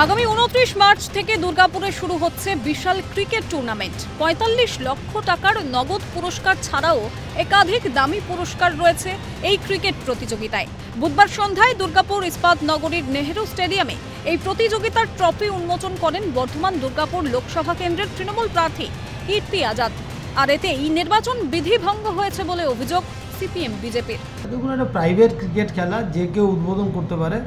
আগামী 29 মার্চ থেকে দুর্গাপুরে শুরু হচ্ছে বিশাল ক্রিকেট টুর্নামেন্ট। ৪৫ লক্ষ টাকার নগদ পুরস্কার ছাড়াও একাধিক দামি পুরস্কার রয়েছে এই ক্রিকেট প্রতিযোগিতায়। বুধবার সন্ধ্যায় দুর্গাপুর ইস্পাত নগরীর নেহেরু স্টেডিয়ামে এই প্রতিযোগিতার ট্রফি উন্মোচন করেন বর্ধমান দুর্গাপুর লোকসভা কেন্দ্রের তৃণমূল প্রার্থী কীর্তি আজাদ। আর এতেই নির্বাচন বিধি ভঙ্গ হয়েছে বলে অভিযোগ সিপিএম বিজেপির। দেখুন, একটা প্রাইভেট ক্রিকেট খেলা, যে কেউ উদ্বোধন করতে পারে,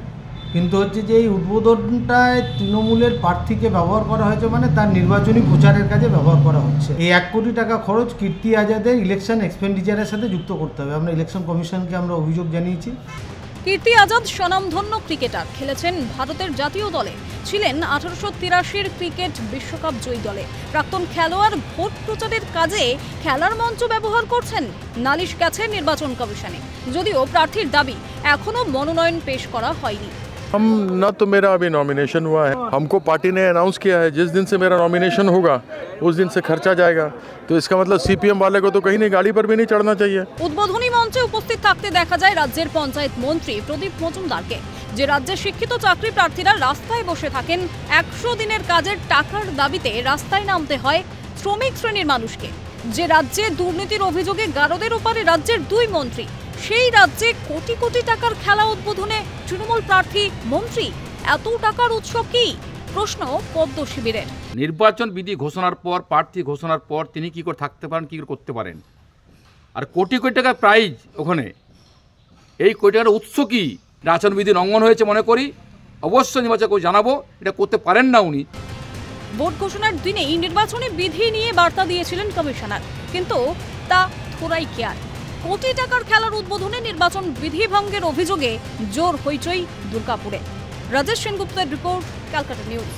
কিন্তু হচ্ছে যে এই উদ্বোধনটায় তৃণমূলের প্রার্থীকে ব্যবহার করা হয়েছে, মানে তার নির্বাচনী প্রচারের কাজে ব্যবহার করা হচ্ছে। এই 1 কোটি টাকা খরচ কীর্তি আজাদের ইলেকশন এক্সপেন্ডিচারের সাথে যুক্ত করতে হবে। আমরা ইলেকশন কমিশনকে অভিযোগ জানিয়েছি। কীর্তি আজাদ স্বনামধন্য ক্রিকেটার, খেলেছেন ভারতের জাতীয় দলে, ছিলেন 1883-র ক্রিকেট বিশ্বকাপ জয়ী দলে। প্রাক্তন খেলোয়াড় ভোট প্রচারের কাজে খেলার মঞ্চ ব্যবহার করছেন। নালিশ গেছে নির্বাচন কমিশনে, যদিও প্রার্থীর দাবি এখনো মনোনয়ন পেশ করা হয়নি। हम न तो मेरा अभी नॉमिनेशन हुआ है, हमको पार्टी ने अनाउंस किया है जिस दिन से मेरा नॉमिनेशन होगा उस दिन से खर्चा जाएगा, तो इसका मतलब सीपीएम वाले को तो कहीं नहीं, गाड़ी पर भी नहीं चढ़ना चाहिए। উদ্বোধনী মঞ্চে উপস্থিত থাকতে দেখা যায় রাজ্যের পঞ্চায়েত মন্ত্রী প্রদীপ মজুমদারকে। যে রাজ্যে শিক্ষিত চাকরি প্রার্থীরা রাস্তায় বসে থাকেন, 100 দিনের কাজের টাকার দাবিতে রাস্তায় নামতে হয় শ্রমিক শ্রেণীর মানুষকে। যে রাজ্যে দুর্নীতির অভিযোগে গারদের ওপারে রাজ্যের 2 মন্ত্রী, সেই রাজ্যে কোটি কোটি টাকার খেলা উদ্বোধনে তৃণমূল প্রার্থী মন্ত্রী, এত টাকার উৎস কি? প্রশ্ন পদ্ম শিবিরের। নির্বাচন বিধি ঘোষণার পর, প্রার্থী ঘোষণার পর তিনি কি করে থাকতে পারেন, কি করে করতে পারেন? আর কোটি কোটি টাকার প্রাইজ ওখানে, এই কোটি টাকার উৎস কি? নির্বাচন বিধি লঙ্ঘন হয়েছে মনে করি, অবশ্যই নির্বাচন করে জানাবো, এটা করতে পারেন না উনি। ভোট ঘোষণার দিনেই নির্বাচনী বিধি নিয়ে বার্তা দিয়েছিলেন কমিশনার, কিন্তু তা থোড়াই কেয়ার। কোটি টাকার খেলার উদ্বোধনে নির্বাচন বিধি ভঙ্গের অভিযোগে জোর হইচই দুর্গাপুরে। রাজেশ সেনগুপ্তের রিপোর্ট, ক্যালকাটা নিউজ।